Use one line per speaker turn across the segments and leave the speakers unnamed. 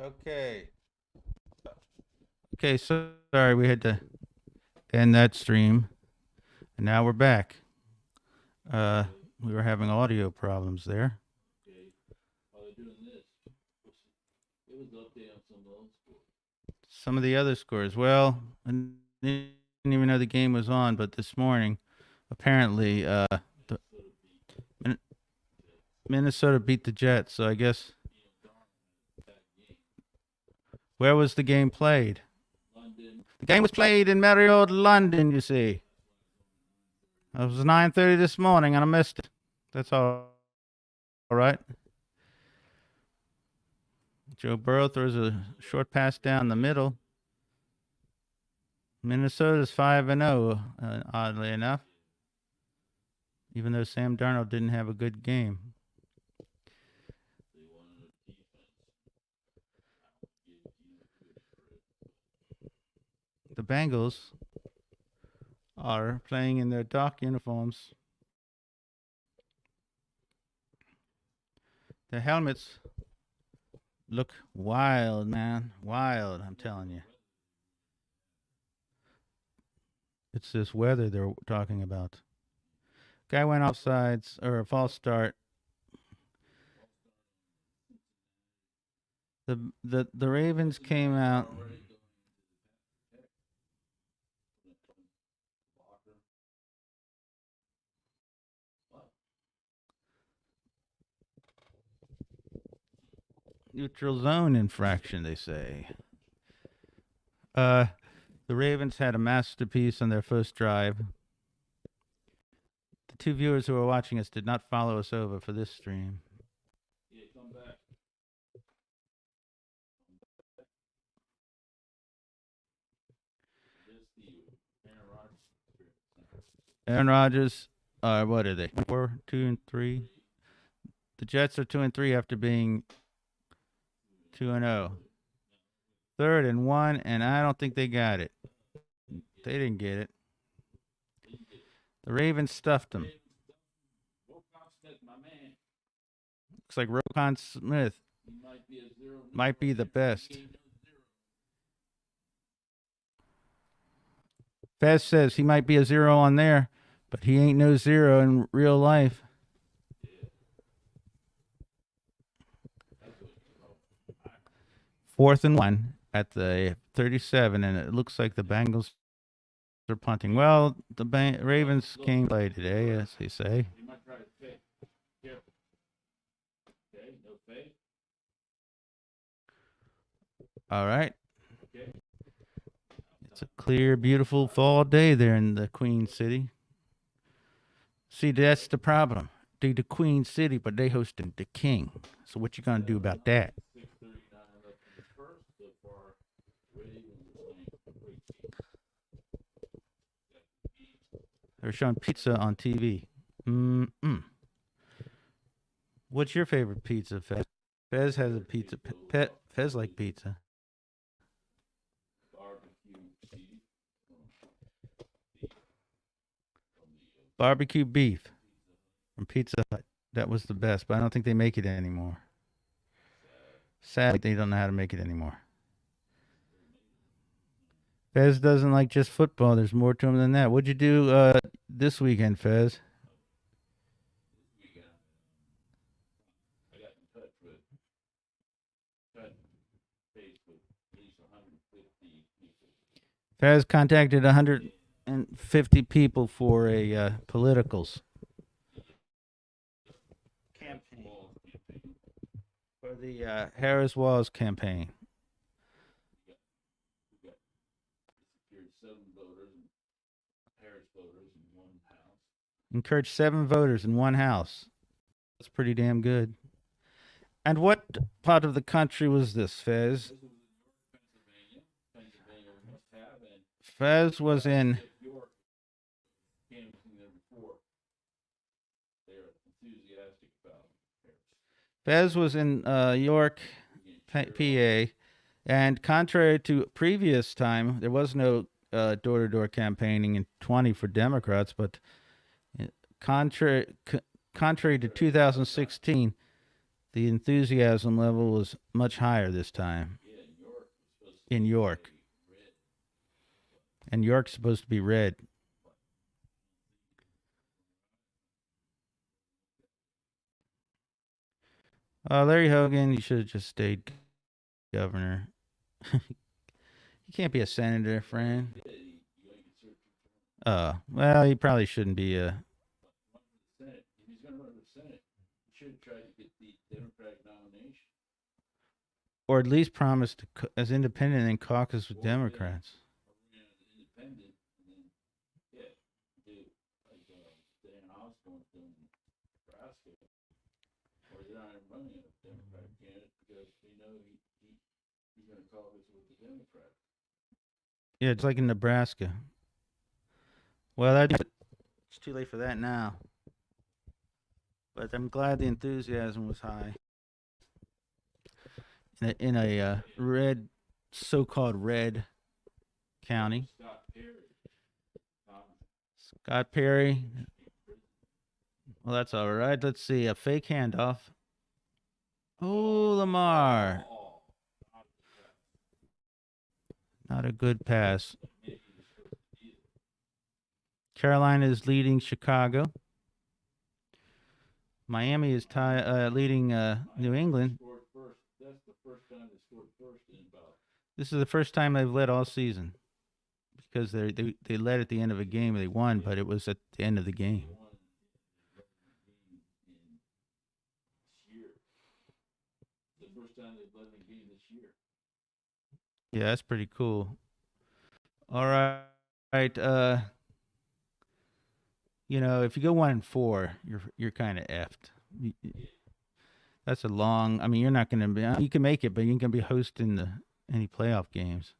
Okay. Okay, so sorry we had to end that stream, and now we're back. Uh, we were having audio problems there. Some of the other scores. Well, I didn't even know the game was on, but this morning, apparently, the Min- Minnesota beat the Jets. So I guess where was the game played? The game was played in merry old London. You see, it was 9:30 this morning, and I missed it. That's all right. Joe Burrow throws a short pass down the middle. Minnesota's 5-0, oddly enough, even though Sam Darnold didn't have a good game. The Bengals are playing in their dark uniforms. Their helmets look wild, man. Wild, I'm telling you. It's this weather they're talking about. Guy went offsides or a false start. The Ravens came out. Neutral zone infraction, they say. Uh, the Ravens had a masterpiece on their first drive. The two viewers who were watching us did not follow us over for this stream. Aaron Rodgers, what are they? 4, 2, and 3. The Jets are 2-3 after being 2-0. 3rd and 1, and I don't think they got it. They didn't get it. The Ravens stuffed them. Looks like Roquan Smith might be the best. Fez says he might be a 0 on there, but he ain't no 0 in real life. Fourth and 1 at the 37, and it looks like the Bengals are punting. Well, the Ravens came play today, as they say. All right. It's a clear, beautiful fall day there in the Queen City. See, that's the problem. They the Queen City, but they hosting the King. So what you gonna do about that? They're showing pizza on TV. Mm-mm. What's your favorite pizza, Fez? Fez has a pizza. Fez like pizza. Barbecue beef from Pizza Hut. That was the best, but I don't think they make it anymore. Sadly, they don't know how to make it anymore. Fez doesn't like just football. There's more to him than that. What'd you do this weekend, Fez? Fez contacted 150 people for a politicals campaign for the Harris Walls campaign. Encouraged 7 voters in one house. That's pretty damn good. And what part of the country was this, Fez? Fez was in. Fez was in York, PA, and contrary to previous time, there was no door-to-door campaigning in 20 for Democrats, but contrary contrary to 2016, The enthusiasm level was much higher this time in York, and York's supposed to be red. Larry Hogan, you should have just stayed governor. You can't be a senator, friend. Well, he probably shouldn't be a. Or at least promise to as independent and caucus with Democrats. Yeah, it's like in Nebraska. Well, it's too late for that now. But I'm glad the enthusiasm was high in a red, so-called red county. Scott Perry. Well, that's all right. Let's see a fake handoff. Oh, Lamar. Not a good pass. Carolina is leading Chicago. Miami is leading New England. This is the first time they've led all season because they led at the end of a game. They won, but it was at the end of the game. Yeah, that's pretty cool. All right. Right. If you go 1-4, you're kind of effed. That's a long. I mean, you're not going to be. You can make it, but you ain't going to be hosting any playoff games.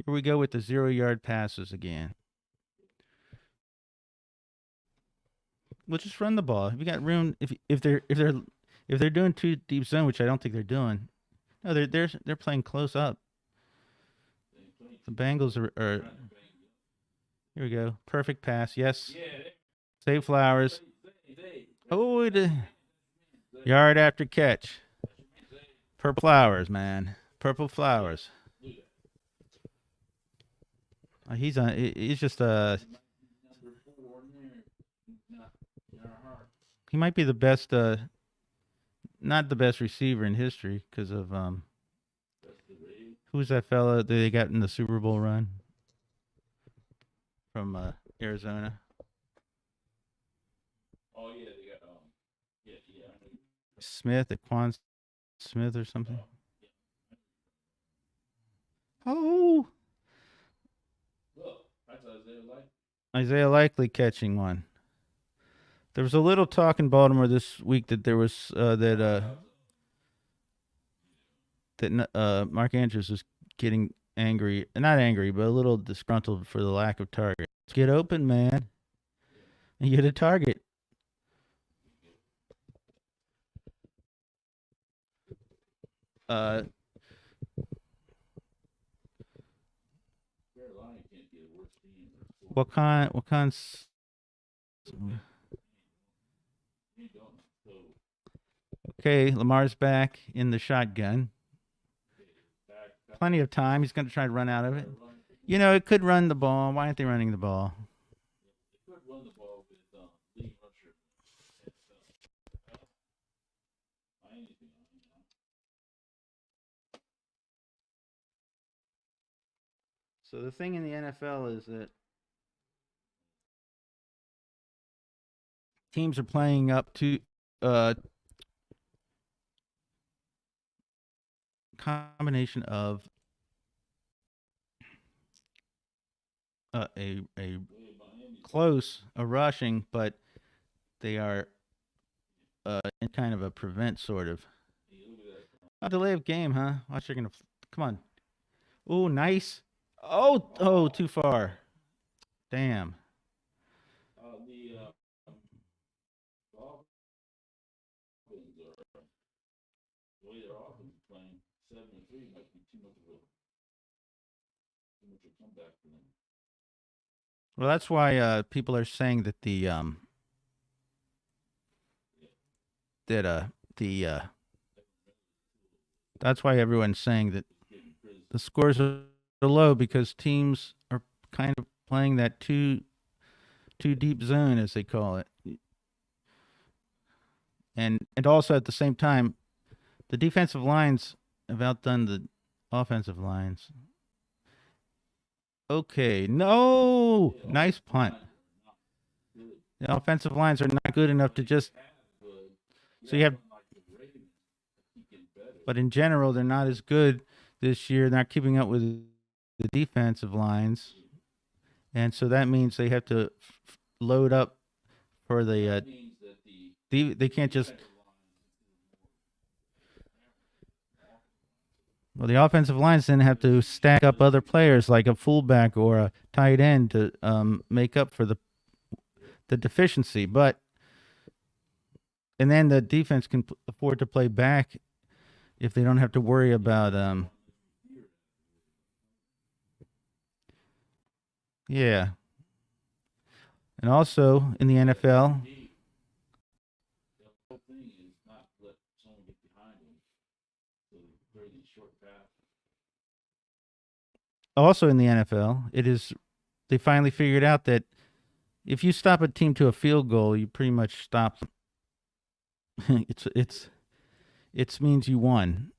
Here we go with the 0-yard passes again. We'll just run the ball. If you got room, if they're doing too deep zone, which I don't think they're doing. No, they're playing close up. The Bengals are. Here we go. Perfect pass. Yes. Save Flowers. Oh, yard after catch. Purple flowers, man. Purple flowers. He's just he might be the best. Not the best receiver in history because of who's that fella that they got in the Super Bowl run from Arizona? Smith, Quan Smith or something. Oh, Isaiah Likely catching one. There was a little talk in Baltimore this week that there was that Mark Andrews was getting angry, not angry, but a little disgruntled for the lack of target. Get open, man. And you hit a target. Uh, what kind? What kinds? Okay, Lamar's back in the shotgun. Plenty of time. He's going to try to run out of it. It could run the ball. Why aren't they running the ball? So the thing in the NFL is that teams are playing up to combination of a close, a rushing, but they are in kind of a prevent sort of. A delay of game, huh? Watch, you're gonna come on. Oh, nice. Oh, too far. Damn. Well, that's why people are saying that that the that's why everyone's saying that the scores are low because teams are kind of playing that too deep zone as they call it, and also at the same time the defensive lines have outdone the offensive lines. Okay, no, nice punt. The offensive lines are not good enough to just so you have, but in general they're not as good this year. They're not keeping up with the defensive lines, and so that means they have to load up for they can't just. Well, the offensive lines then have to stack up other players like a fullback or a tight end to make up for the deficiency. But and then the defense can afford to play back if they don't have to worry about yeah. And also in the NFL, it is they finally figured out that if you stop a team to a field goal, you pretty much stop. It's means you won.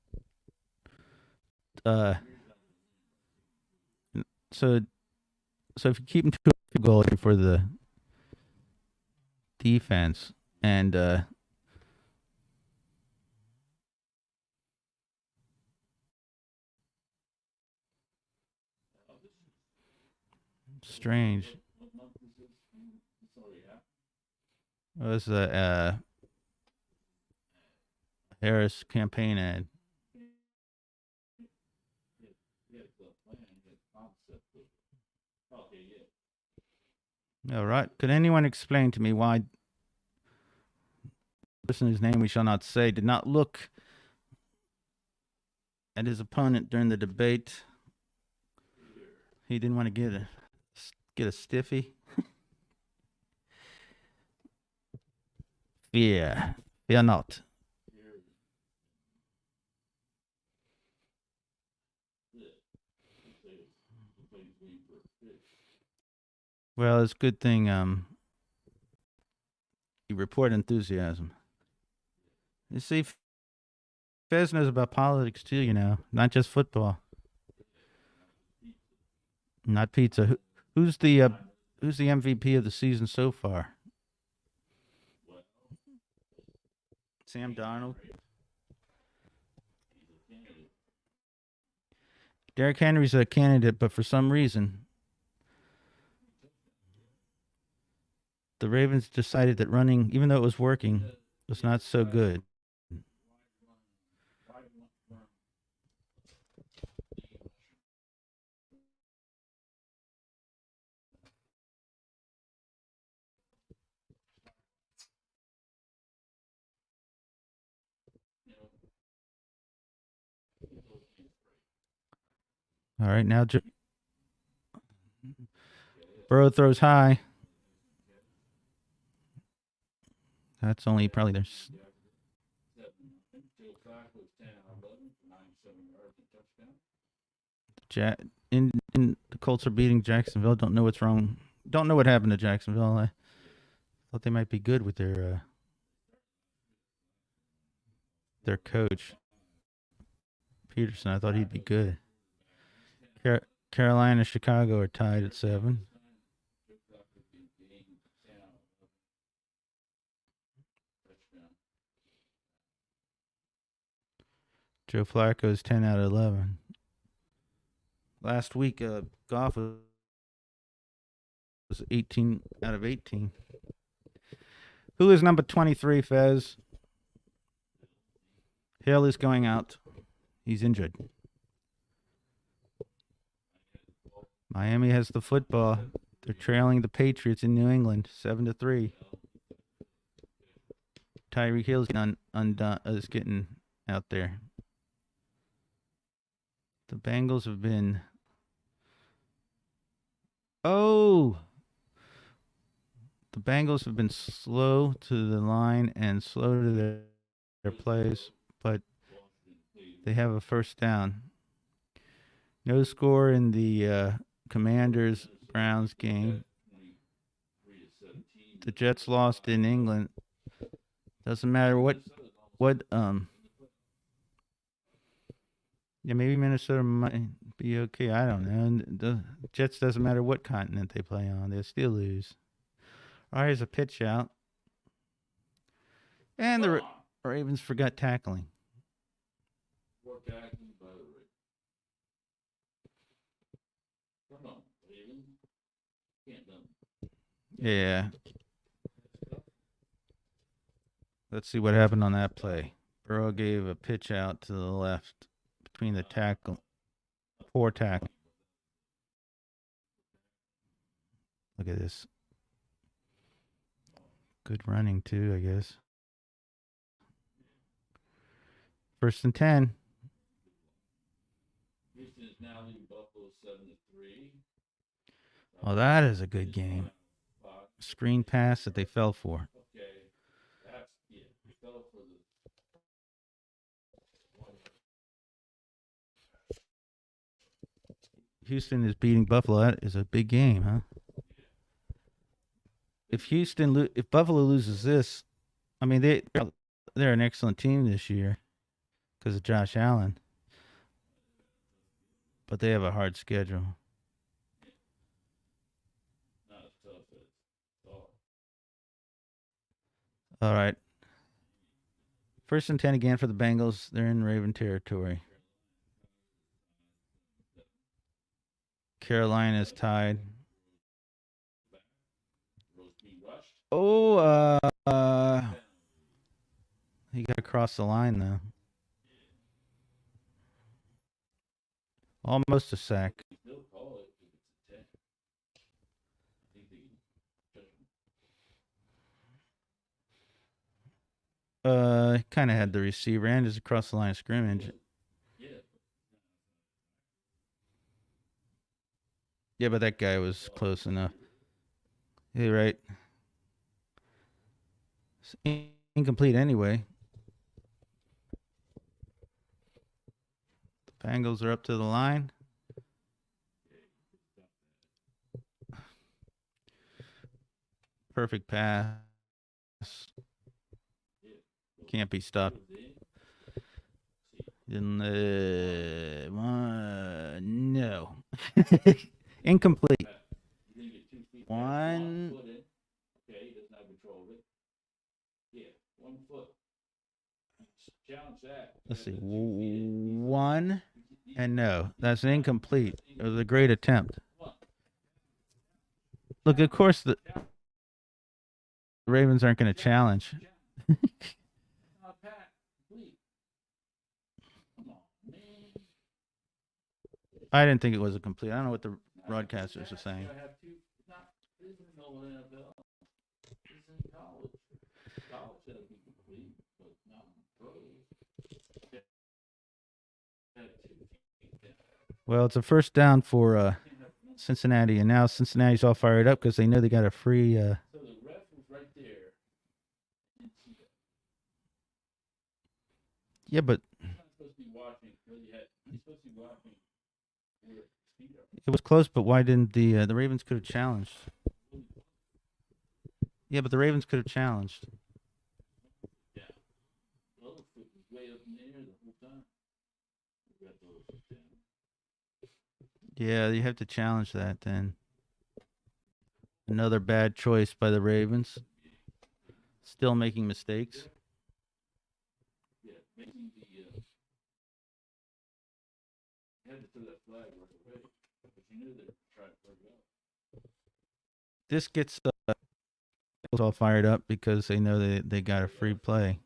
Uh, so if you keep them to a field goal for the defense and strange. It was a Harris campaign ad. All right. Could anyone explain to me why the person whose name we shall not say did not look at his opponent during the debate? He didn't want to get a stiffy. Fear not. Well, it's a good thing you report enthusiasm. You see, Fez knows about politics too, not just football, not pizza. Who's the MVP of the season so far? Sam Darnold. Derrick Henry's a candidate, but for some reason, the Ravens decided that running, even though it was working, was not so good. All right, now Burrow throws high. That's only probably there's. In the Colts are beating Jacksonville. Don't know what's wrong. Don't know what happened to Jacksonville. I thought they might be good with their coach Peterson. I thought he'd be good. Carolina, Chicago are tied at 7. Joe Flacco's 10 out of 11. Last week, Goff was 18 out of 18. Who is number 23, Fez? Hill is going out. He's injured. Miami has the football. They're trailing the Patriots in New England, 7-3. Tyreek Hill's getting is getting out there. The Bengals have been. Oh, the Bengals have been slow to the line and slow to their plays, but they have a first down. No score in the Commanders Browns game. The Jets lost in England. Doesn't matter what. Yeah, maybe Minnesota might be okay. I don't know. And the Jets doesn't matter what continent they play on; they'll still lose. All right, here's a pitch out, and the Ravens forgot tackling. Yeah. Let's see what happened on that play. Burrow gave a pitch out to the left between the tackle, poor tackle. Look at this. Good running too, I guess. First and 10. Oh, that is a good game. Screen pass that they fell for. Houston is beating Buffalo. That is a big game, huh? If Buffalo loses this, I mean they're an excellent team this year because of Josh Allen, but they have a hard schedule. All right, first and 10 again for the Bengals. They're in Raven territory. Carolina's tied. Oh, he got across the line though. Almost a sack. Kind of had the receiver and just across the line of scrimmage. Yeah, but that guy was close enough. Hey, right. It's incomplete anyway. The Bengals are up to the line. Perfect pass. Can't be stopped. No. Incomplete. One. Let's see. One. And no. That's incomplete. It was a great attempt. Look, of course, the Ravens aren't going to challenge. I didn't think it was a complete. I don't know what the broadcasters are saying. Well, it's a first down for Cincinnati, and now Cincinnati's all fired up because they know they got a free. Yeah, but it was close. But why didn't the Ravens could have challenged? Yeah, but the Ravens could have challenged. Yeah, you have to challenge that then. Another bad choice by the Ravens. Still making mistakes. This gets all fired up because they know they got a free play.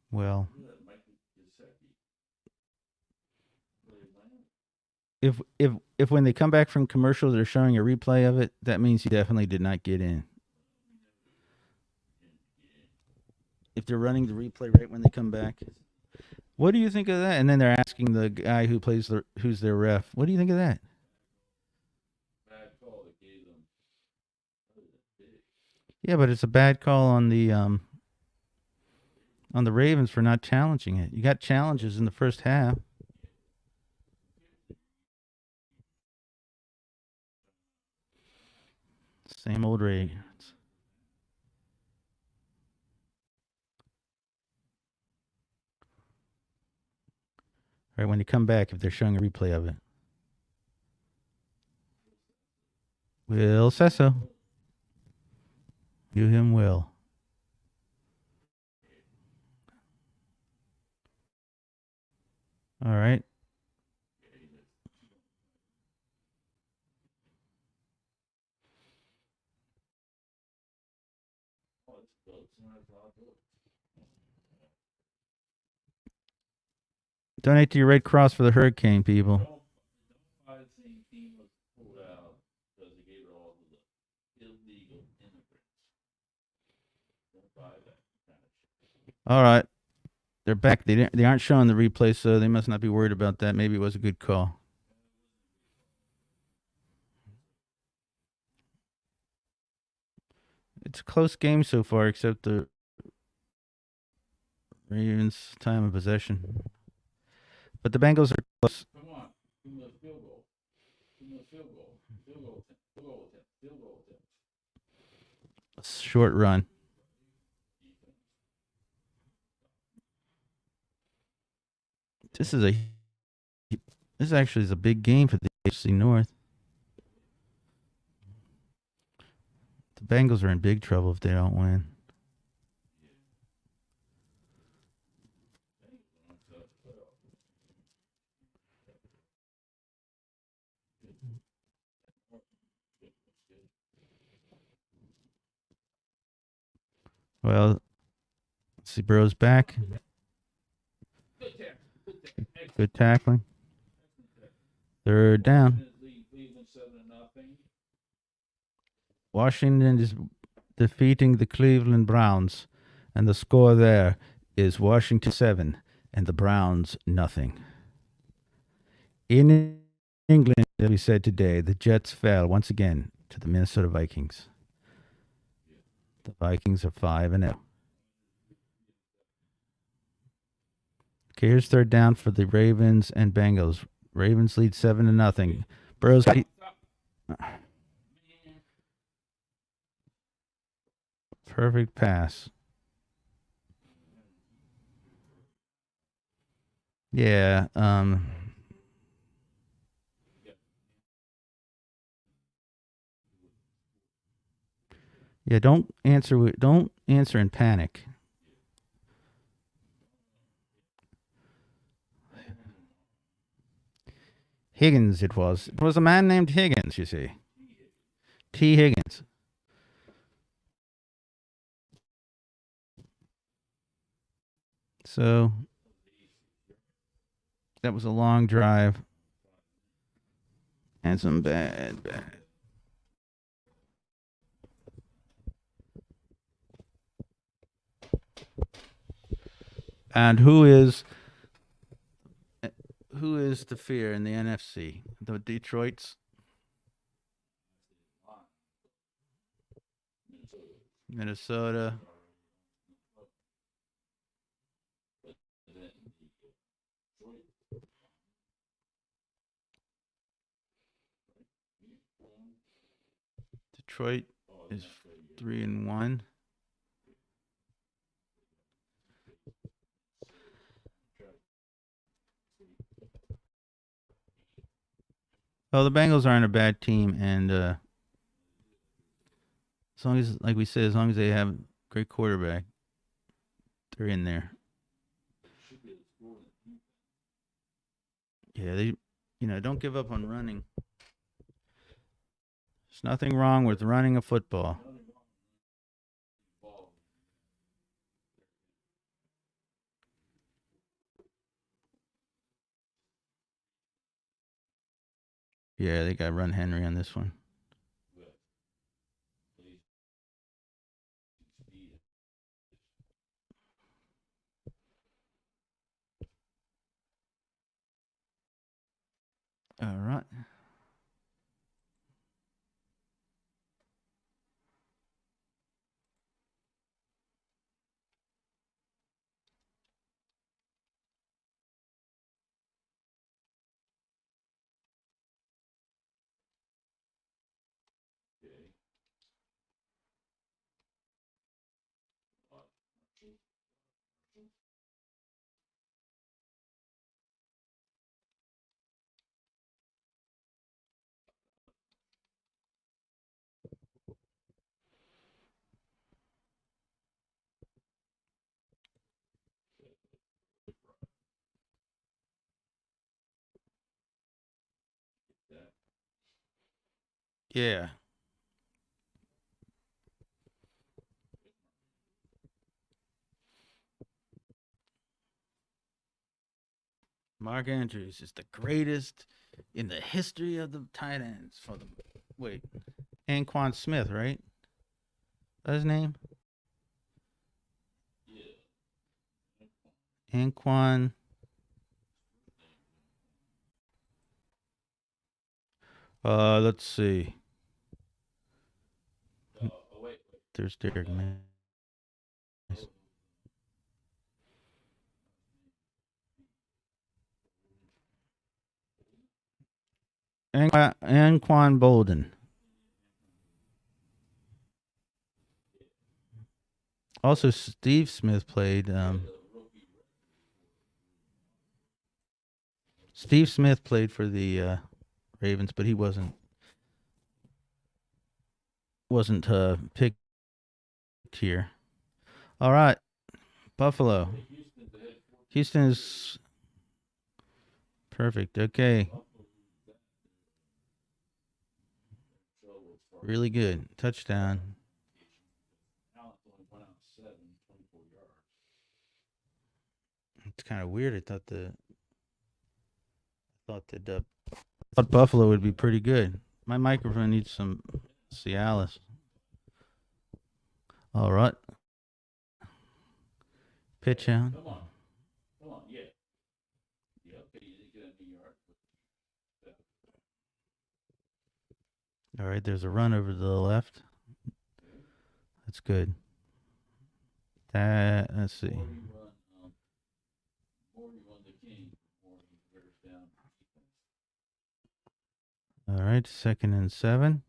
Well, if when they come back from commercials they're showing a replay of it, that means he definitely did not get in. if they're running the replay right when they come back. What do you think of that? And then they're asking the guy who's their ref. What do you think of that? Yeah, but it's a bad call on the Ravens for not challenging it. You got challenges in the first half. Same old Ravens. Right when you come back, if they're showing a replay of it. Will Sesso. You him will. All right. Donate to your Red Cross for the hurricane, people. All right. They're back. They aren't showing the replay, so they must not be worried about that. Maybe it was a good call. It's a close game so far, except the Ravens' time of possession. But the Bengals are close. Short run. This is a this actually is a big game for the AFC North. The Bengals are in big trouble if they don't win. Well, let's see, Burrow's back. Good tackling. Third down. Washington is defeating the Cleveland Browns, and the score there is Washington 7 and the Browns nothing. In England, as we said today, the Jets fell once again to the Minnesota Vikings. The Vikings are 5-0. Okay, here's third down for the Ravens and Bengals. Ravens lead 7-0. Burrow's perfect pass. Yeah. Yeah. Don't answer. Don't answer in panic. Higgins. It was. It was a man named Higgins. You see. T. Higgins. So that was a long drive and some bad. And who is the fear in the NFC? The Detroit's, Minnesota. Detroit is 3-1. Well, the Bengals aren't a bad team, and as long as, like we said, as long as they have a great quarterback, they're in there. Yeah, don't give up on running. There's nothing wrong with running a football. Yeah, they got run Henry on this one. Yeah. Mark Andrews is the greatest in the history of the tight ends for the wait. Anquan Smith, right? That's his name? Anquan. Let's see. There's Derek Mays. Anquan Bolden. Also, Steve Smith played. Steve Smith played for the Ravens, but he wasn't picked here. All right, Buffalo. Houston is perfect. Okay, really good touchdown. It's kind of weird. I thought Buffalo would be pretty good. My microphone needs some Cialis. All right, pitch out. All right, there's a run over to the left. That's good. Let's see. All right, 2nd and 7.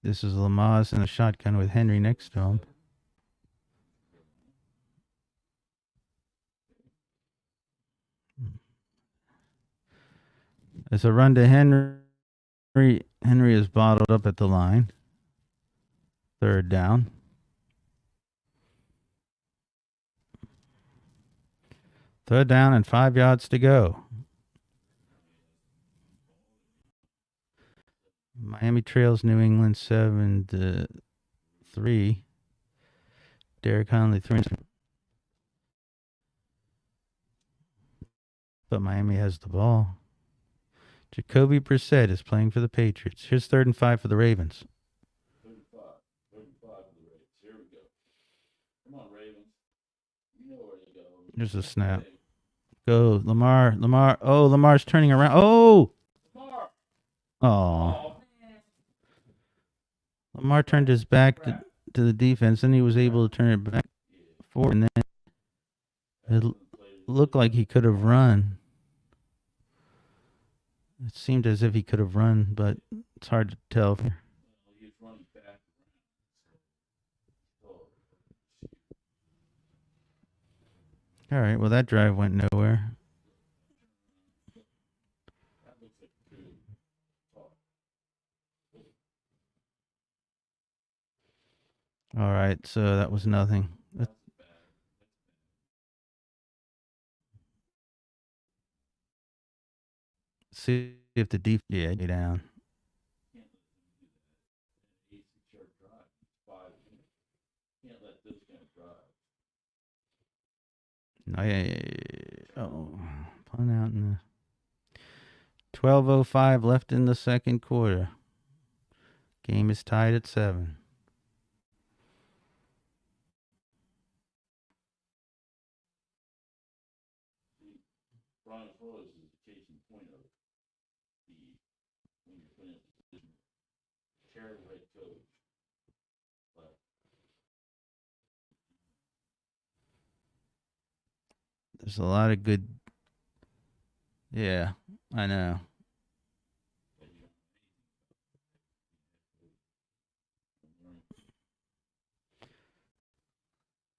This is Lamaze in a shotgun with Henry next to him. It's a run to Henry. Henry is bottled up at the line. 3rd down. 3rd down and 5 yards to go. Miami trails New England 7-3. Derek Conley 3. But Miami has the ball. Jacoby Brissett is playing for the Patriots. Here's 3rd and 5 for the Ravens. Here's a snap. Go, Lamar. Lamar. Oh, Lamar's turning around. Oh! Oh. Lamar turned his back to the defense, and he was able to turn it back forward, and then it looked like he could have run. It seemed as if he could have run, but it's hard to tell. All right, well, that drive went nowhere. All right, so that was nothing. Let's see if the defense get down. No, oh, punt out in the 12:05 left in the second quarter. Game is tied at 7. There's a lot of good. Yeah, I know.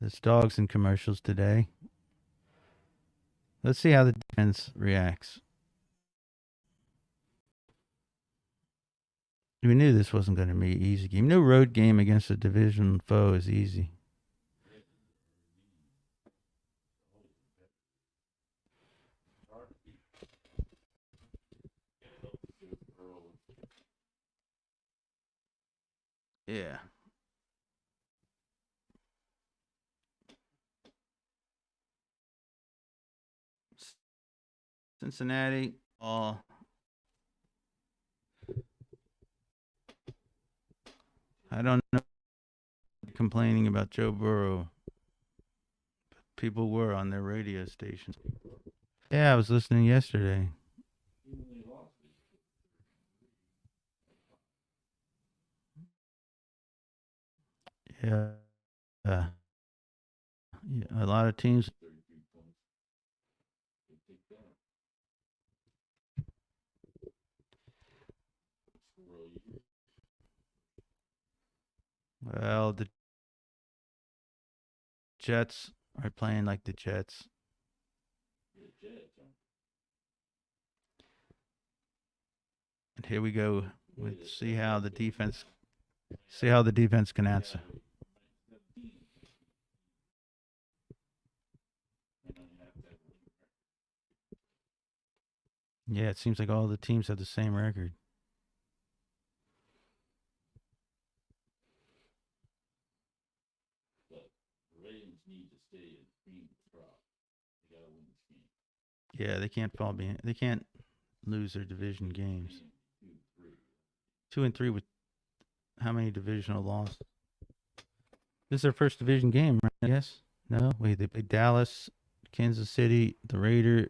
There's dogs in commercials today. Let's see how the defense reacts. We knew this wasn't going to be an easy game. No road game against a division foe is easy. Yeah. Cincinnati, all I don't know complaining about Joe Burrow. People were on their radio stations. Yeah, I was listening yesterday. Yeah. Uh, yeah, a lot of teams. Well, the Jets are playing like the Jets. And here we go. Let's see how the defense can answer. Yeah, it seems like all the teams have the same record. Yeah, they can't fall behind. They can't lose their division games. 2-3 with how many divisional losses? This is their first division game, right? Yes. No. Wait, they played Dallas, Kansas City, the Raiders,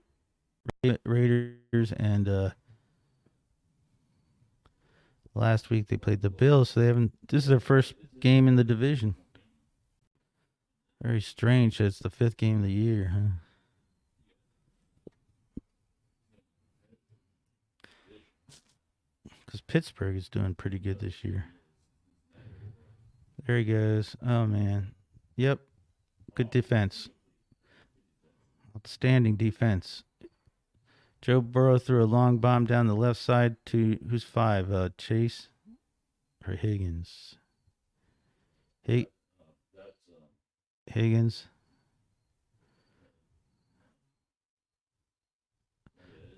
and last week they played the Bills. So they haven't. This is their first game in the division. Very strange. It's the fifth game of the year, huh? Because Pittsburgh is doing pretty good this year. There he goes. Oh man. Yep. Good defense. Outstanding defense. Joe Burrow threw a long bomb down the left side to who's five? Chase or Higgins? Hig- Higgins.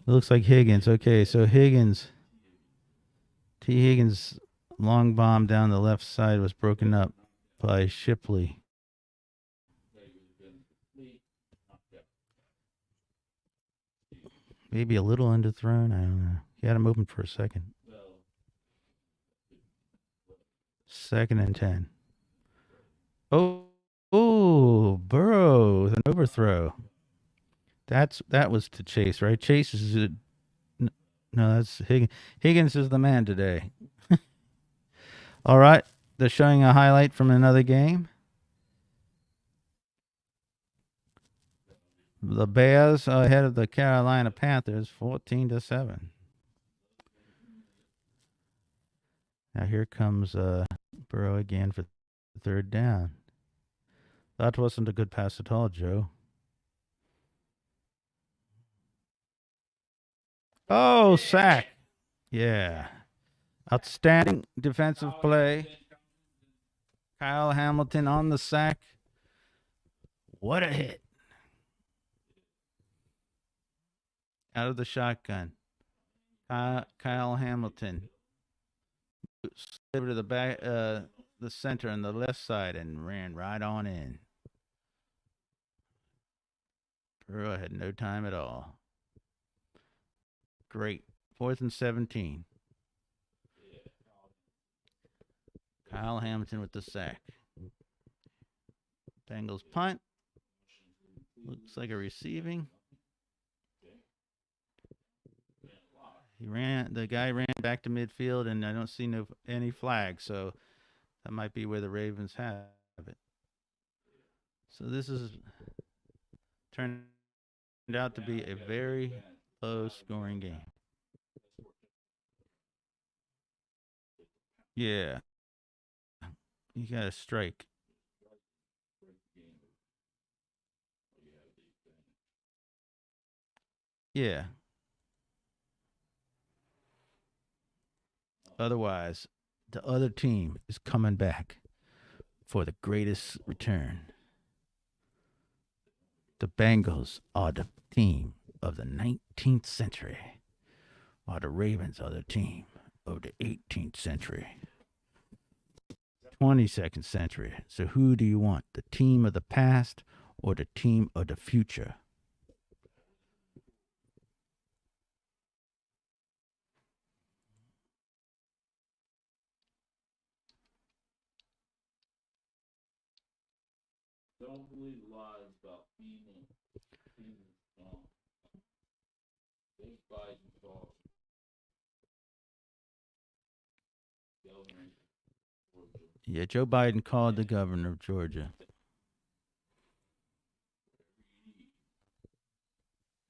It looks like Higgins. Okay, so Higgins, long bomb down the left side was broken up by Shipley. Maybe a little underthrown. I don't know. He had him open for a second. Second and 10. Oh, Burrow with an overthrow. That was to Chase, right? Chase is no, that's Higgins. Higgins is the man today. All right, they're showing a highlight from another game. The Bears are ahead of the Carolina Panthers, 14-7. Now here comes Burrow again for third down. That wasn't a good pass at all, Joe. Oh, sack. Yeah. Outstanding defensive play. Kyle Hamilton on the sack. What a hit. Out of the shotgun. Kyle Hamilton over to the back, the center on the left side and ran right on in. Burrow had no time at all. Great. 4th and 17. Kyle Hamilton with the sack. Bengals punt. Looks like a receiving. The guy ran back to midfield, and I don't see any flag, so that might be where the Ravens have it. So this is turned out to be a very low-scoring game. Yeah, you got to strike. Yeah. Otherwise, the other team is coming back for the greatest return. The Bengals are the team of the 19th century, while the Ravens are the team of the 18th century. 22nd century. So who do you want? The team of the past or the team of the future?
Don't believe lies about FEMA Big Biden called governor of Georgia.
Yeah, Joe Biden called the governor of Georgia.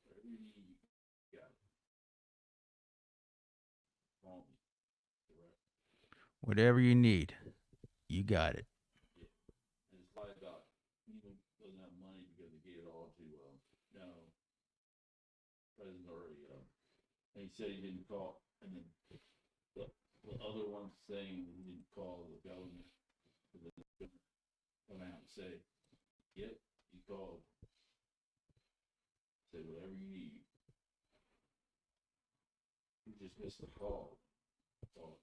Whatever you need, you got it. Call me. Correct.
Whatever you need, you got it.
Yeah. And it's lies about FEMA doesn't have money because they gave it all to President already. And he said he didn't call, and then the other one saying he didn't call the governor for the come out and say, yep, he called. Say whatever you need. You just missed the call. Call.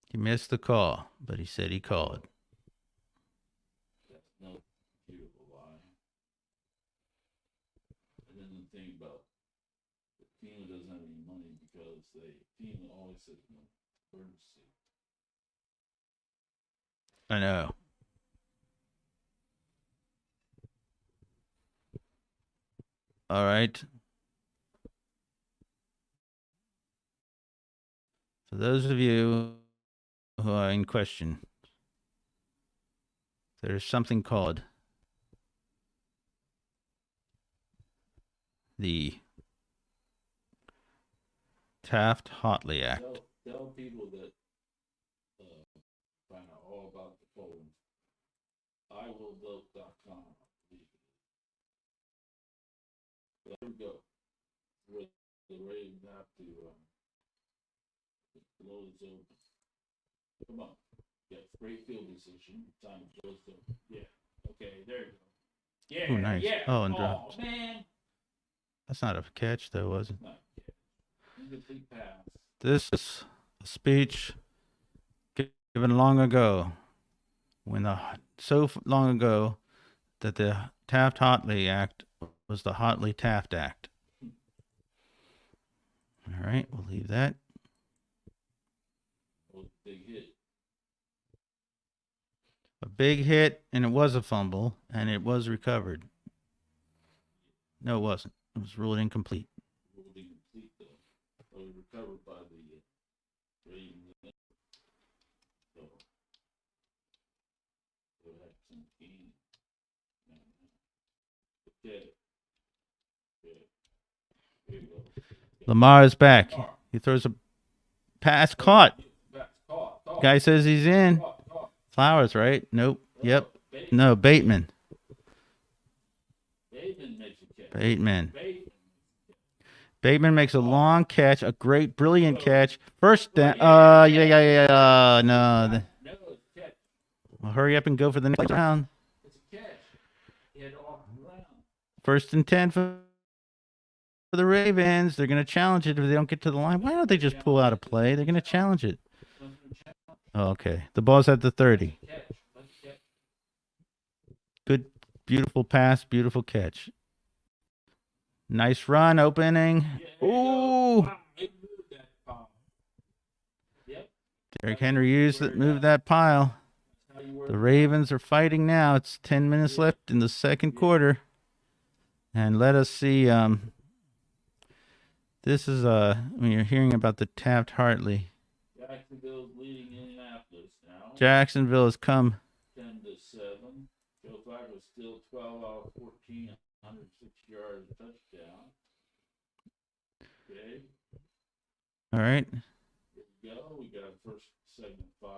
He missed the call, but he said he called.
That's no beautiful lie. And then the thing about FEMA doesn't have any money because FEMA always says no emergency.
I know. All right. For those of you who are in question, there's something called the Taft-Hartley Act.
Tell people that find out all about the polls. IWillVote.com. There we go. Where the Ravens have to blow is open. Come on. Yeah, great field position. Time to blow is open. Yeah. Okay, there you go. Yeah.
Oh, nice.
Yeah.
Oh, and dropped.
Man.
That's not a catch, though, was it?
Not yet. Incomplete pass.
This is a speech given long ago, so long ago that the Taft-Hartley Act was the Hartley-Taft Act. All right, we'll leave that.
Oh, big hit.
A big hit, and it was a fumble, and it was recovered. No, it wasn't. It was ruled incomplete.
Ruled incomplete, though. It was recovered by the Ravens. So, they had some gain. Okay. Here you go.
Lamar is back. He throws a pass caught. Guy says he's in. Flowers, right? Nope. Yep. No, Bateman.
Bateman makes a catch.
Bateman makes a long catch, a great, brilliant catch. First down. Yeah. No. Well, hurry up and go for the next round.
It's a catch. He had off the round. 1st
and 10 for the Ravens. They're going to challenge it if they don't get to the line. Why don't they just pull out a play? They're going to challenge it. Oh, okay. The ball's at the 30. Good, beautiful pass, beautiful catch. Nice run, opening. Ooh. Derrick Henry moved that pile. The Ravens are fighting now. It's 10 minutes left in the second quarter. And let us see. This is when you're hearing about the Taft-Hartley.
Jacksonville's leading Indianapolis now.
Jacksonville has come
10-7. Joe Flacco still 12 out of 14, 106 yards, touchdown. Okay.
All right.
Here we go. We got first, 2nd, 5.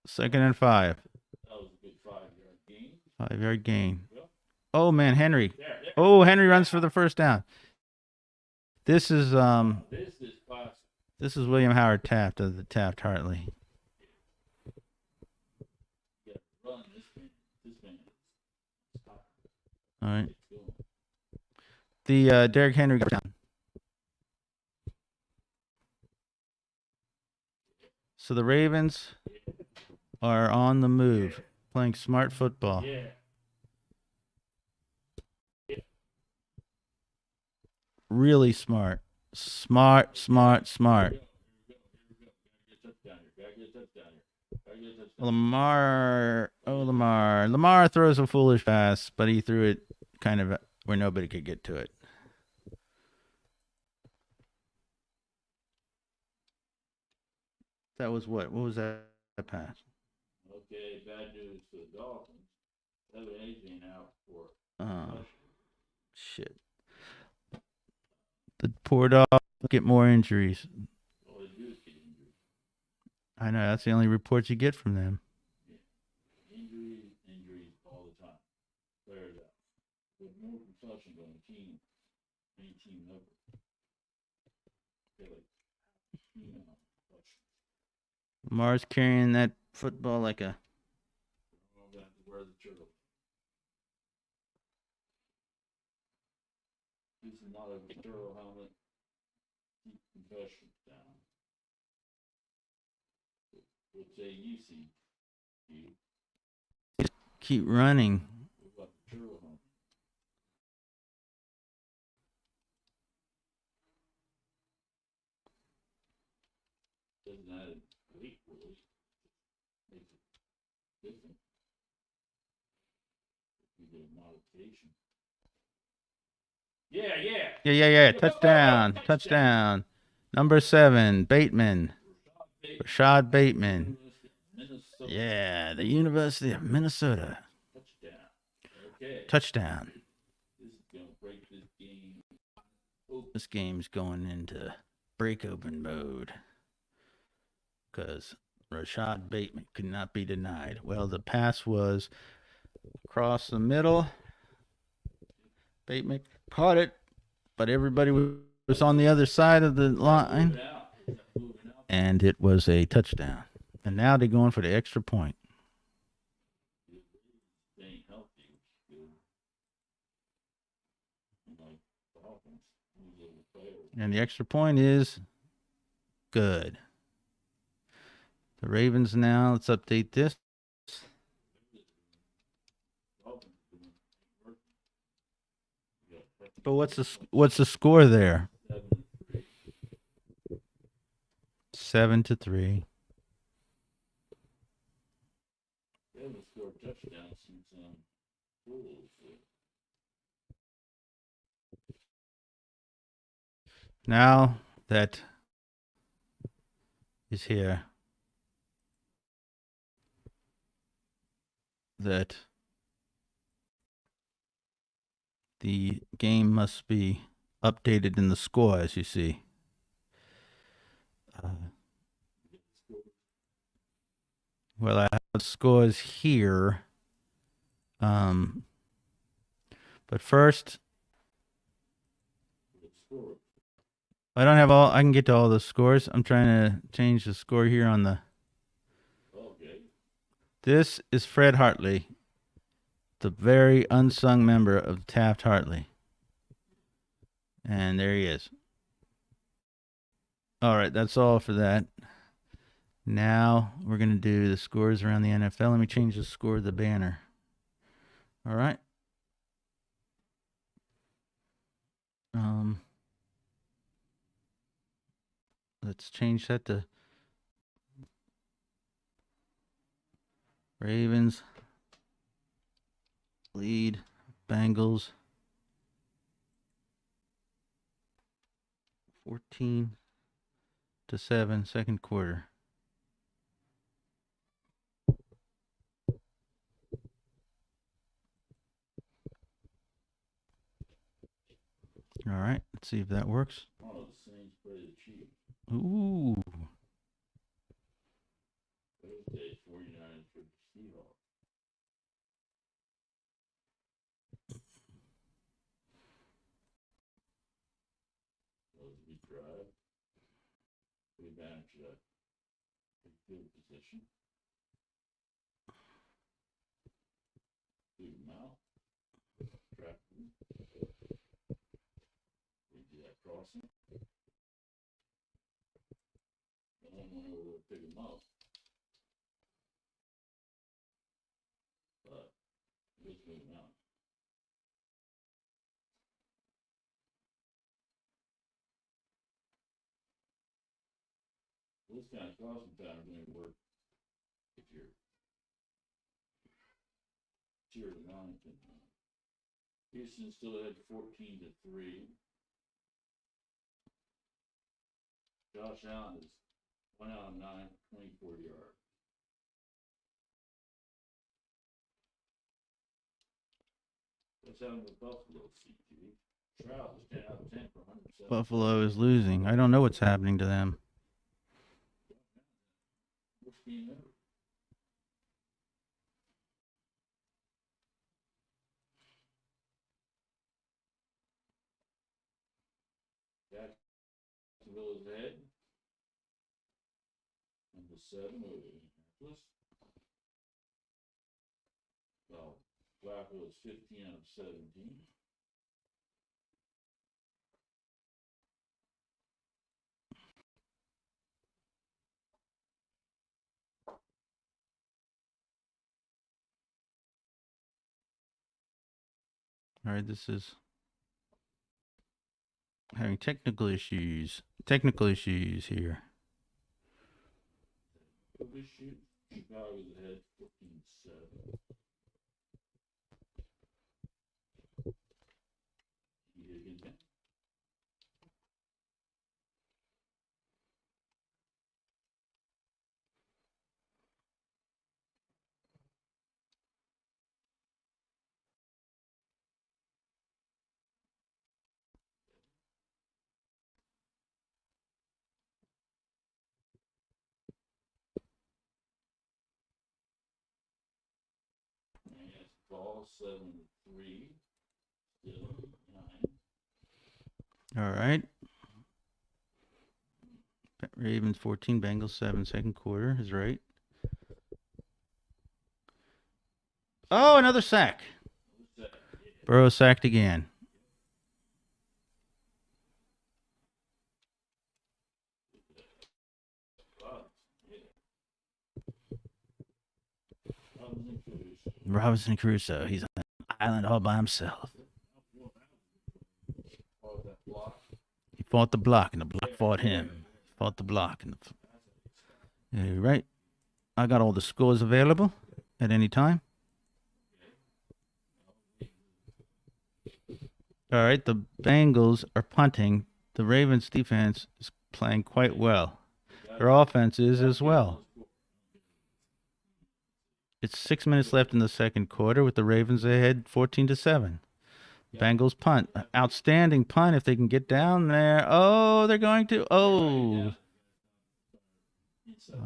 2nd and 5.
That was a good 5-yard gain.
5-yard gain.
Yep.
Oh man, Henry.
There.
Oh, Henry runs for the first down. This is
classic.
This is William Howard Taft of the Taft-Hartley.
Yeah, run this man. Stop.
All right. The Derrick Henry goes down. So the Ravens are on the move, playing smart football.
Yeah.
Really smart. Smart, smart, smart. Lamar throws a foolish pass, but he threw it kind of where nobody could get to it. That was what? What was that pass?
Okay, bad news for the Dolphins. Evan Adrian out for
Oh, shit. The poor dog get more injuries.
all they do is get injured.
I know that's the only reports you get from them.
Injuries all the time. Players out. With more concussions on the team, any team ever. They're like, concussions.
Lamar's carrying that football like a.
We're all going to have to wear the turtle. This is not a turtle helmet. Keep concussions down. What say you see? You?
Keep running.
What about the turtle helmet? Doesn't add weight really. Makes it different. You get a modification. Yeah.
Touchdown. Touchdown. Number 7, Bateman. Rashad Bateman.
Minnesota.
Yeah, the University of Minnesota.
Touchdown. Okay.
Touchdown.
This is going to break this game.
This game's going into break open mode because Rashad Bateman could not be denied. Well, the pass was across the middle. Bateman caught it, but everybody was on the other side of the line, and it was a touchdown. And now they're going for the extra point.
They ain't healthy, which is good. Like Dolphins, these little players.
And the extra point is good. The Ravens now, let's update this. But what's the score there? 7-3.
They haven't scored touchdowns since Bulls.
Now that is here, that the game must be updated in the score, as you see. Well, I have the scores here. But first, I don't have all. I can get to all the scores. I'm trying to change the score here on the.
Okay.
This is Fred Hartley, the very unsung member of Taft-Hartley. And there he is. All right, that's all for that. Now we're going to do the scores around the NFL. Let me change the score of the banner. All right. Let's change that to Ravens lead Bengals 14-7, second quarter. All right, let's see if that works.
Oh, the Saints play the Chiefs.
Ooh.
Thursday, 49ers for the Seahawks. That was a good drive. Good advantage of that big field position. Big mouth. Trap him. They do that crossing. The one went over to pick him up. This kind of crossing pattern may work if you're tier to ninth. And Houston still had 14-3. Josh Allen is 1 out of 9, 24 yards. What's happening with Buffalo, CG? Stroud is 10 out of 10 for 107.
Buffalo is losing. I don't know what's happening to them.
Worst game ever. Jacksonville is ahead. Number 7 over Indianapolis. Well, Flacco is 15 out of 17.
All right, this is having technical issues. Technical issues here.
This shoot, Chicago's ahead 14-7. And it's ball 7-3. Still 9.
All right. Ravens 14, Bengals 7, second quarter is right. Oh, another sack. Burrow sacked again. Robinson Crusoe. He's on an island all by himself. He fought the block, and the block fought him. He fought the block. Yeah, you're right. I got all the scores available at any time. All right, the Bengals are punting. The Ravens defense is playing quite well. Their offense is as well. It's 6 minutes left in the second quarter with the Ravens ahead 14-7. Bengals punt. Outstanding punt if they can get down there. Oh, they're going to. Oh.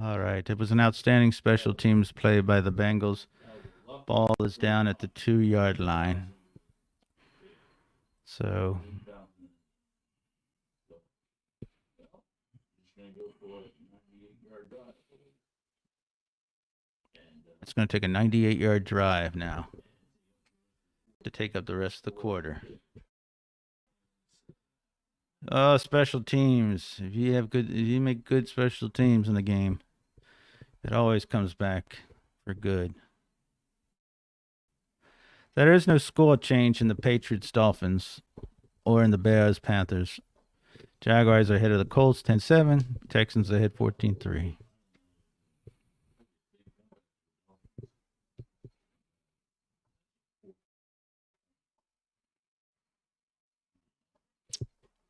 All right. It was an outstanding special teams play by the Bengals. Ball is down at the 2-yard line. So it's going to take a 98-yard drive now to take up the rest of the quarter. Oh, special teams. If you make good special teams in the game, it always comes back for good. There is no score change in the Patriots Dolphins or in the Bears Panthers. Jaguars are ahead of the Colts 10-7. Texans ahead 14-3.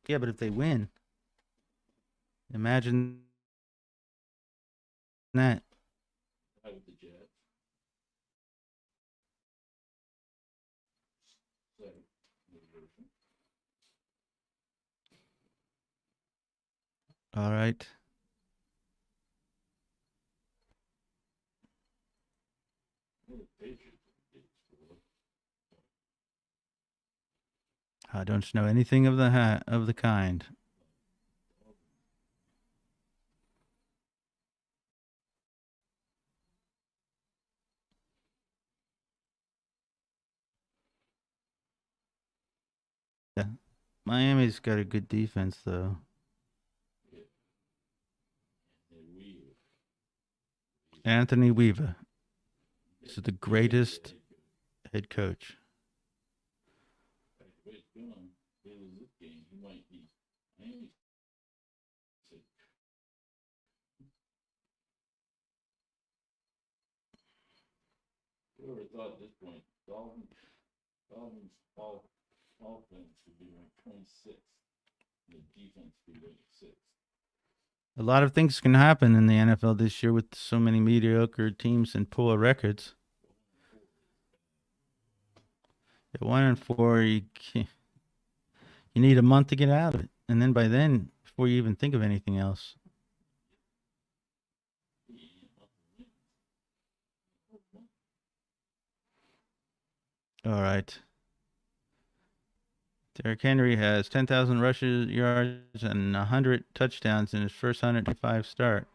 Yeah, but if they win, imagine that. All right. I don't know anything of the kind. Yeah. Miami's got a good defense, though. Anthony Weaver. This is the greatest head coach.
Whoever thought at this point, Dolphins offense would be ranked 26th, and the defense would be ranked 6th.
A lot of things can happen in the NFL this year with so many mediocre teams and poor records. At 1-4, you need a month to get out of it, and then by then, before you even think of anything else. All right. Derrick Henry has 10,000 rushes yards and 100 touchdowns in his first 105 start,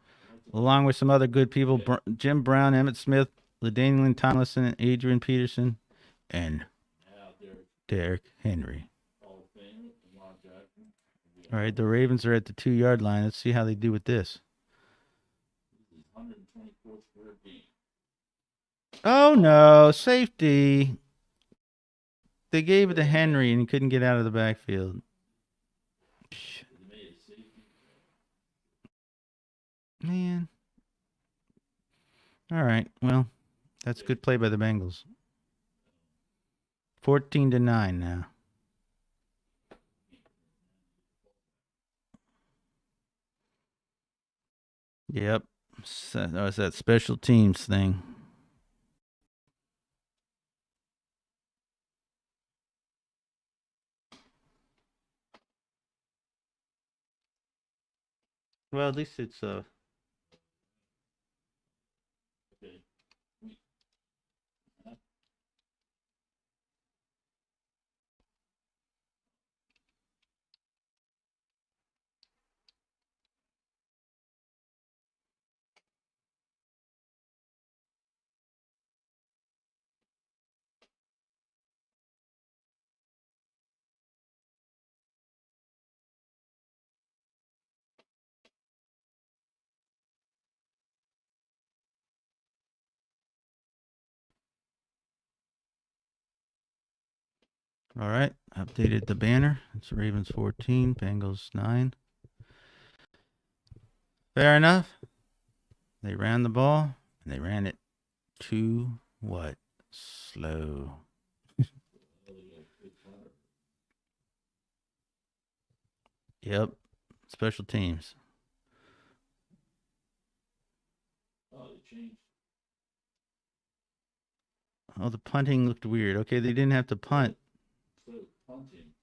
along with some other good people: Jim Brown, Emmett Smith, LaDainian Tomlinson, Adrian Peterson, and Derrick Henry. All right, the Ravens are at the 2-yard line. Let's see how they do with this. Oh no, safety. They gave it to Henry and he couldn't get out of the backfield. Man. All right. Well, that's good play by the Bengals. 14-9 now. Yep. So that was that special teams thing. Well, at least it's all right. Updated the banner. It's Ravens 14, Bengals 9. Fair enough. They ran the ball and they ran it too what? Slow. Yep. Special teams.
Oh, they changed.
Oh, the punting looked weird. Okay, they didn't have to punt.
So punting.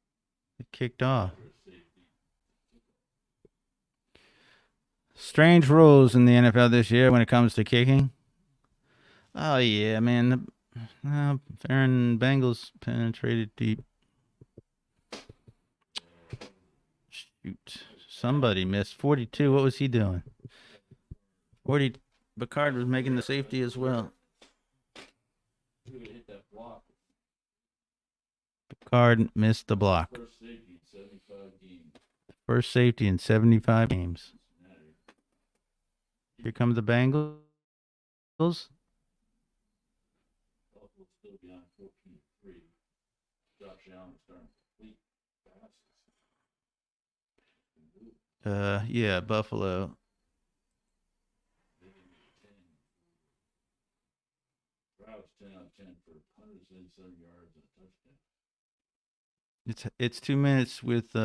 It kicked off. Strange rules in the NFL this year when it comes to kicking. Oh, yeah, man. The Farron Bengals penetrated deep. Shoot. Somebody missed 42. What was he doing? 40. Bacard was making the safety as well.
Hit that block.
Bacard missed the block.
First safety in 75 games.
First safety in 75 games. Here come the Bengals.
Buffalo still behind 14-3. Josh Allen starting complete passes.
Yeah, Buffalo.
Browns 10 out of 10 for 177 yards and a touchdown.
It's 2 minutes with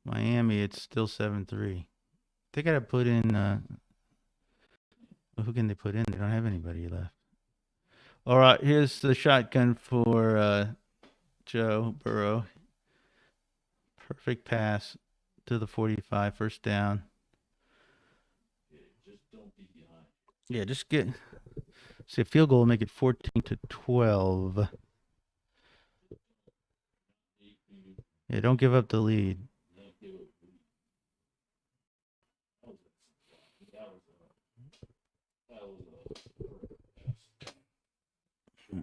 Miami. It's still 7-3. They gotta put in. Who can they put in? They don't have anybody left. All right, here's the shotgun for Joe Burrow. Perfect pass to the 45, first down.
Just don't be behind.
Yeah, just get. See, a field goal will make it 14-12. Yeah, don't give up the lead.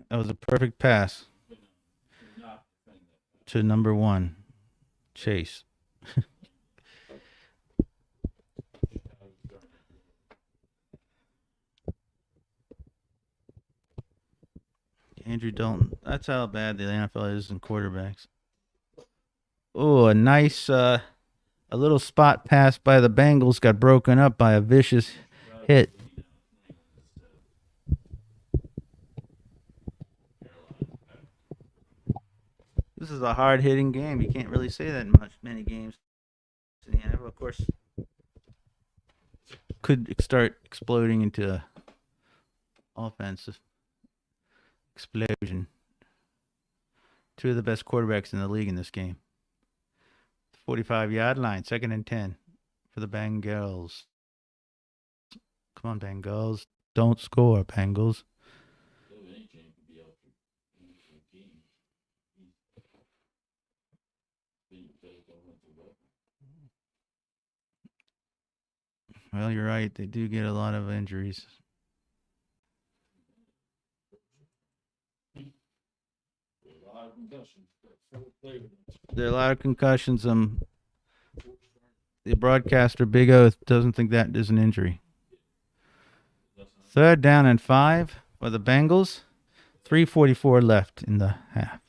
That was a perfect pass to number 1, Chase. Andrew Dalton. That's how bad the NFL is in quarterbacks. Oh, a nice, a little spot pass by the Bengals got broken up by a vicious hit. This is a hard hitting game. You can't really say that in many games in the NFL. Of course, could start exploding into a offensive explosion. Two of the best quarterbacks in the league in this game. 45-yard line, 2nd and 10 for the Bengals. Come on, Bengals. Don't score, Bengals. Well, you're right. They do get a lot of injuries. There are a lot of concussions. The broadcaster, Big Oath, doesn't think that is an injury. 3rd down and 5 for the Bengals. 3:44 left in the half.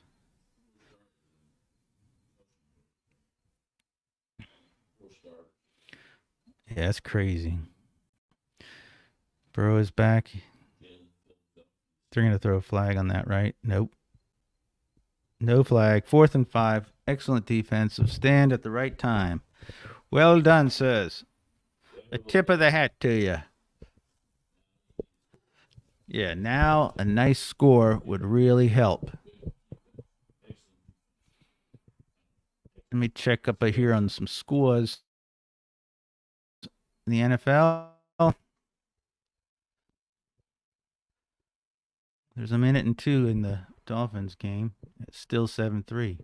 Yeah, that's crazy. Burrow is back. They're going to throw a flag on that, right? Nope. No flag. 4th and 5. Excellent defensive stand at the right time. Well done, sirs. A tip of the hat to you. Yeah, now a nice score would really help. Let me check up here on some scores in the NFL. There's a minute and 2 in the Dolphins game. It's still 7-3.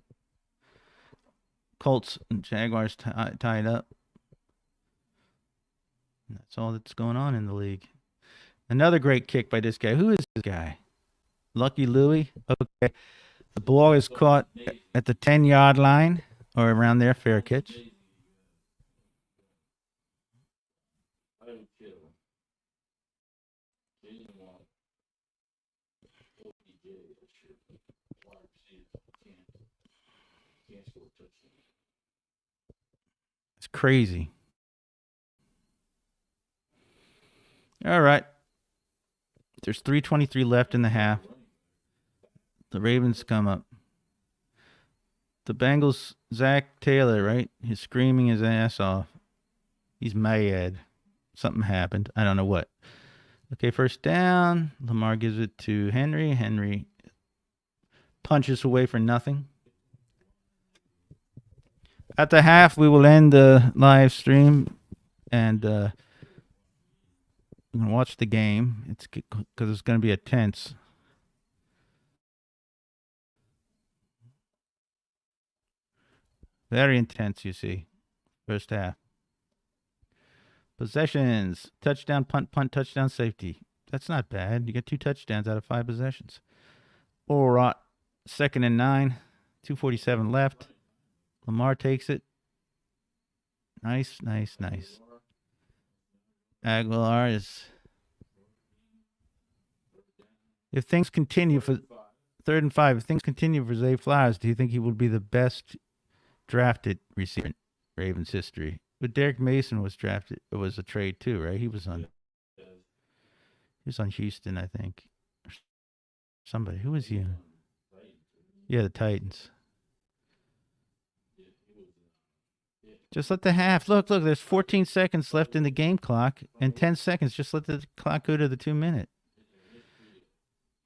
Colts and Jaguars tied up. That's all that's going on in the league. Another great kick by this guy. Who is this guy? Lucky Louie? Okay. The ball is caught at the 10-yard line or around there. Fair catch. It's crazy. All right. There's 3:23 left in the half. The Ravens come up. The Bengals, Zach Taylor, right? He's screaming his ass off. He's mad. Something happened. I don't know what. Okay, 1st down. Lamar gives it to Henry. Henry punches away for nothing. At the half, we will end the live stream and we're going to watch the game. It's because it's going to be a tense. Very intense, you see. 1st half. Possessions. Touchdown, punt, touchdown, safety. That's not bad. You get 2 touchdowns out of 5 possessions. All right. 2nd and 9. 2:47 left. Lamar takes it. Nice. Aguilar is... If things continue for 3rd and 5, if things continue for Zay Flowers, do you think he will be the best drafted receiver in Ravens history? But Derek Mason was drafted. It was a trade too, right? He was on Houston, I think. Somebody. Who was he on? Yeah, the Titans. Just let the half. Look, there's 14 seconds left in the game clock and 10 seconds. Just let the clock go to the 2-minute.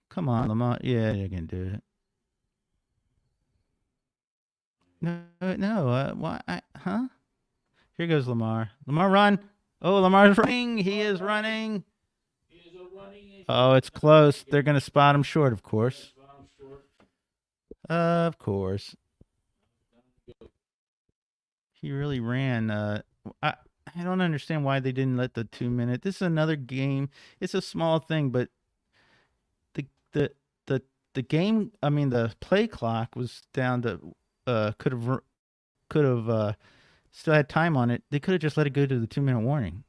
Come on, Lamar. Yeah, you can do it. No. Why? Huh? Here goes Lamar. Lamar, run. Oh, Lamar's running. He is running. Oh, it's close. They're going to spot him short, of course. Of course. He really ran. I don't understand why they didn't let the 2-minute. This is another game. It's a small thing, but the game. I mean, the play clock was down to could have still had time on it. They could have just let it go to the 2-minute warning.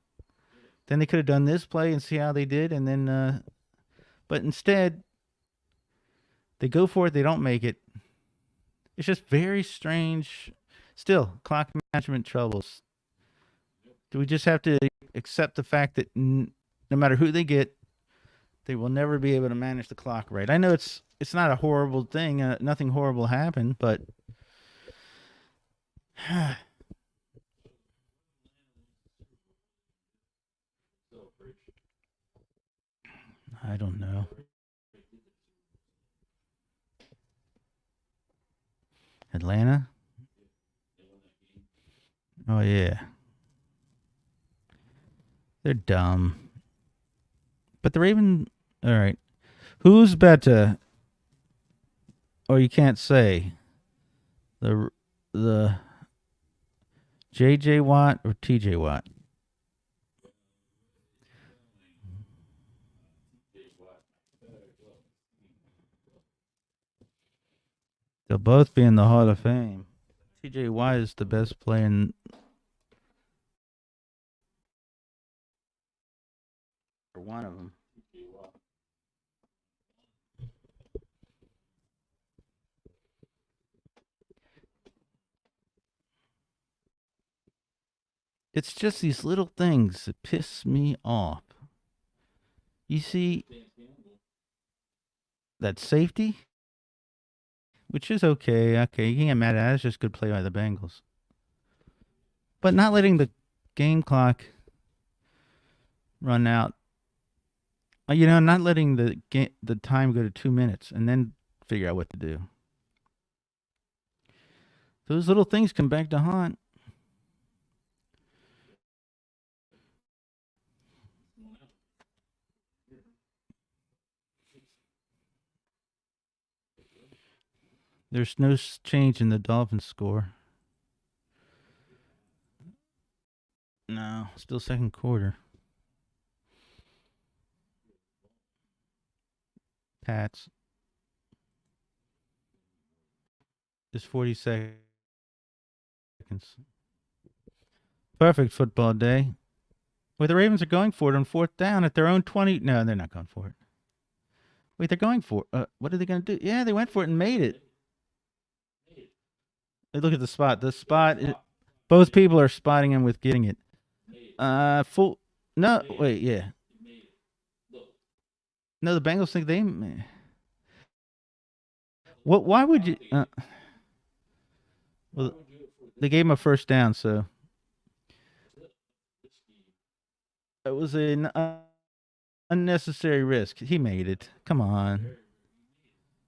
Then they could have done this play and see how they did, and then. But instead, they go for it. They don't make it. It's just very strange. Still, clock management troubles. Do we just have to accept the fact that no matter who they get, They will never be able to manage the clock right. I know it's not a horrible thing. Nothing horrible happened, but I don't know. Atlanta? Oh yeah, they're dumb. But the Raven. All right, who's better? Or you can't say the the J.J. Watt or T.J. Watt. They'll both be in the Hall of Fame. T.J. Watt is the best player in, or one of them. It's just these little things that piss me off. You see that safety, which is okay. Okay, you can't get mad at that. It's just good play by the Bengals. But not letting the game clock run out. Not letting the time go to 2 minutes and then figure out what to do. Those little things come back to haunt. There's no change in the Dolphins score. No, still second quarter. Pats. Just 40 seconds. Perfect football day. Wait, the Ravens are going for it on fourth down at their own 20. No, they're not going for it. Wait, they're going for it. What are they going to do? Yeah, they went for it and made it. Look at the spot. Both people are spotting him with getting it. Full. No, wait, yeah. No, the Bengals think they. What? Why would you? Well, they gave him a first down, so it was an unnecessary risk. He made it. Come on.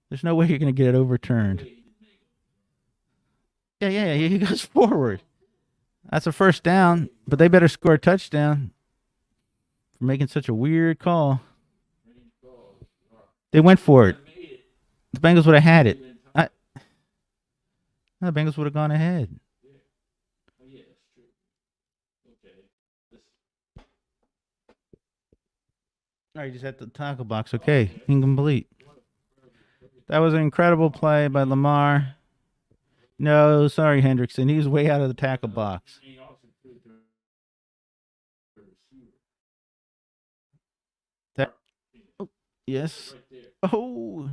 There's no way you're going to get it overturned. Yeah. He goes forward. That's a first down, but they better score a touchdown for making such a weird call. They went for it. The Bengals would have had it. The Bengals would have gone ahead. All right, just at the tackle box. Okay, incomplete. That was an incredible play by Lamar. No, sorry, Hendrickson. He was way out of the tackle box. That. Oh, yes. Oh.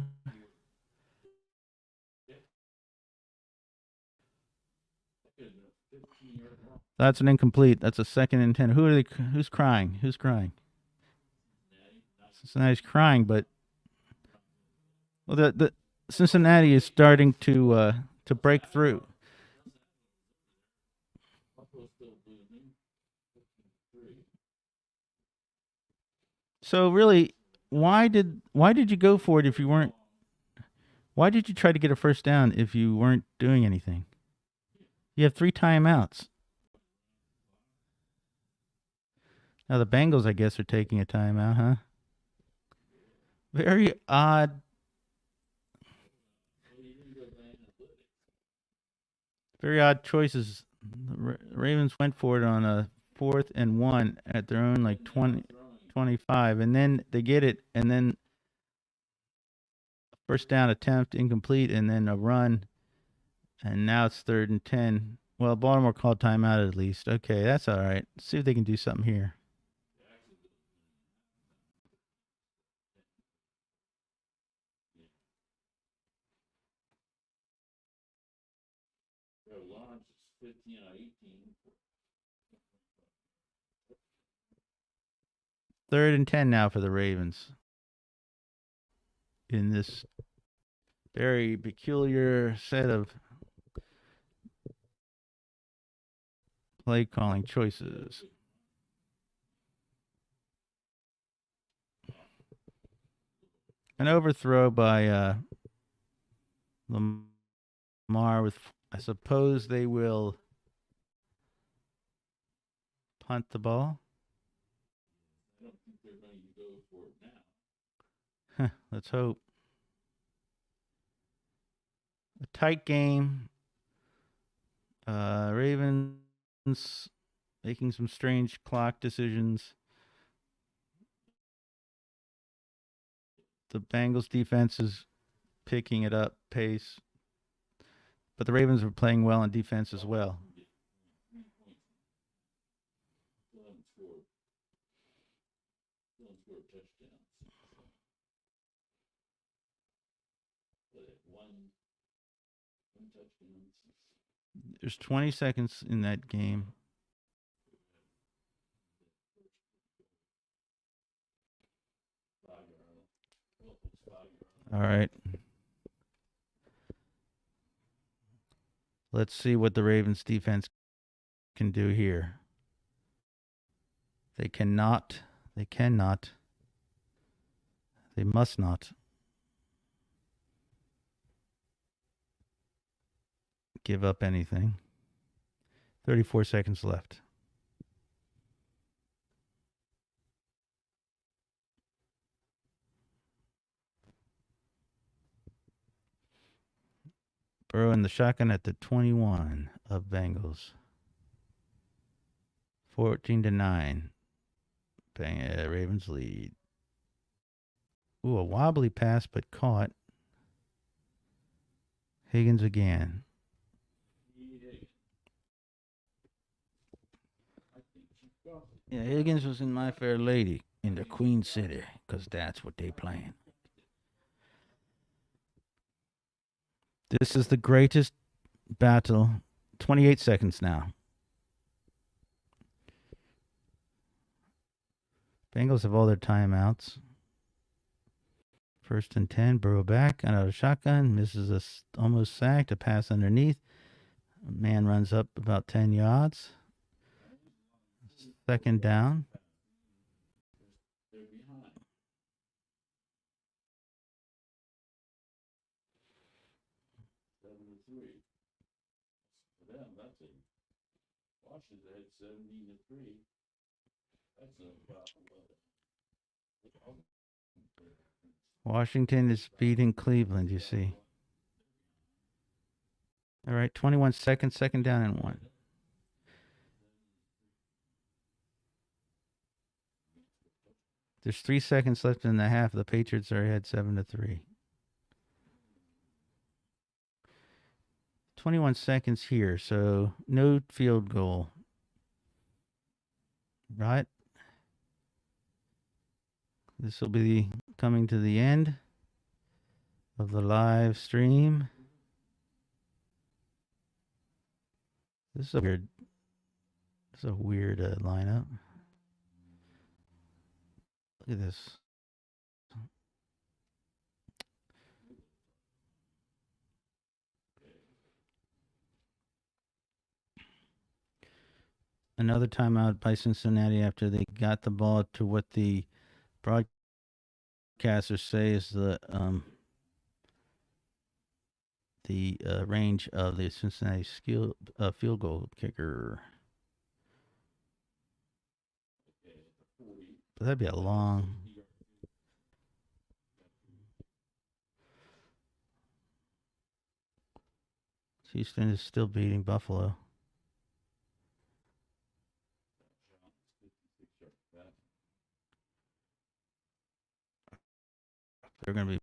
That's an incomplete. That's a second and 10. Who's crying? Who's crying? Cincinnati's crying, but well, the Cincinnati is starting to break through. So really, why did you go for it if you weren't? Why did you try to get a first down if you weren't doing anything? You have 3 timeouts. Now the Bengals, I guess, are taking a timeout, huh? Very odd. Very odd choices. The Ravens went for it on a 4th and 1 at their own like 20, 25, and then they get it, and then first down attempt incomplete, and then a run, and now it's 3rd and 10. Well, Baltimore called timeout at least. Okay, that's all right. Let's see if they can do something here. Third and 10 now for the Ravens. in this very peculiar set of play calling choices. An overthrow by Lamar with, I suppose they will punt the ball.
I don't think they're going to go for it now.
Let's hope. A tight game. Ravens making some strange clock decisions. The Bengals defense is picking it up pace, but the Ravens are playing well on defense as well.
Still haven't scored. Still haven't scored touchdowns. But one touchdown.
There's 20 seconds in that game. All right. Let's see what the Ravens defense can do here. They cannot. They cannot. They must not give up anything. 34 seconds left. Burrow in the shotgun at the 21 of Bengals. 14-9. Ravens lead. Ooh, a wobbly pass, but caught. Higgins again. Yeah, Higgins was in My Fair Lady in the Queen City, because that's what they playing. This is the greatest battle. 28 seconds now. Bengals have all their timeouts. 1st and 10. Burrow back. Out of shotgun. Misses almost sacked. A pass underneath. A man runs up about 10 yards. 2nd down.
They're behind. Three. For them, that's a Washington had 17-3. That's about
Washington is beating Cleveland, you see. All right, 21 seconds, 2nd down and 1. There's 3 seconds left in the half. The Patriots are ahead 7-3. 21 seconds here, so no field goal. Right? This will be coming to the end of the live stream. This is a weird lineup. Look at this. Another timeout by Cincinnati after they got the ball to what the broadcasters say is the range of the Cincinnati field goal kicker. But that'd be a long. Houston is still beating Buffalo. They're going to be.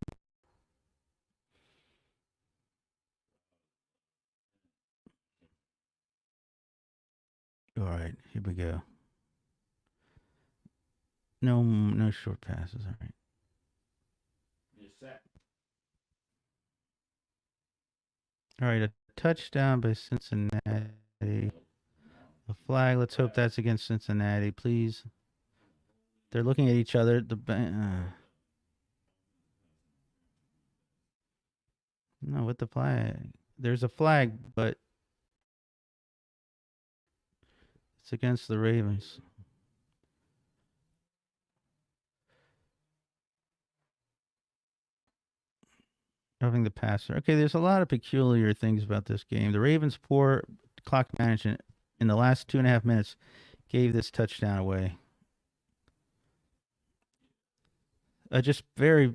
All right, here we go. No short passes. All right. All right, a touchdown by Cincinnati. A flag. Let's hope that's against Cincinnati, please. They're looking at each other. No, with the flag. There's a flag, but it's against the Ravens. Roughing the passer. Okay, there's a lot of peculiar things about this game. The Ravens' poor clock management in the last 2.5 minutes gave this touchdown away. Just very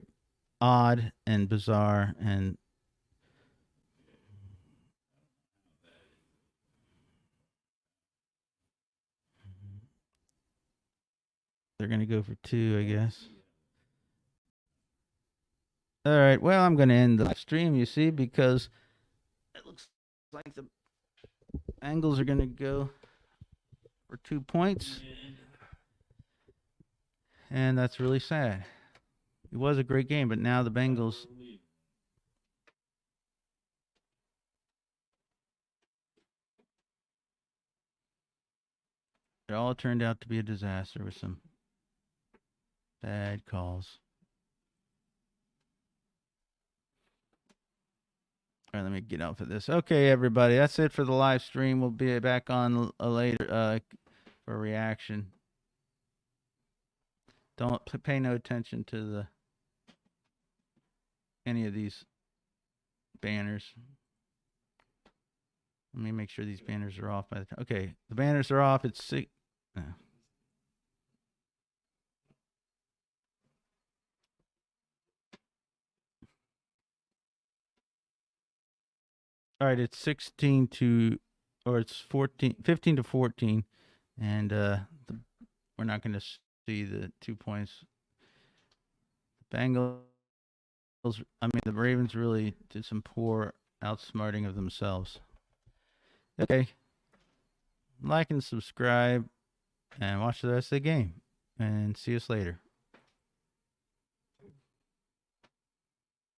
odd and bizarre, and they're going to go for two, I guess. All right, well, I'm going to end the live stream, you see, because it looks like the Bengals are going to go for 2 points, and that's really sad. It was a great game, but now the Bengals. It all turned out to be a disaster with some bad calls. All right, let me get off of this. Okay, everybody, that's it for the live stream. We'll be back on later for a reaction. Don't pay no attention to any of these banners. Let me make sure these banners are off by the time. Okay, the banners are off. It's 6. All right, it's 16 to, or it's 15 to 14, and we're not going to see the 2 points. The Bengals, the Ravens really did some poor outsmarting of themselves. Okay, like and subscribe, and watch the rest of the game, and see us later.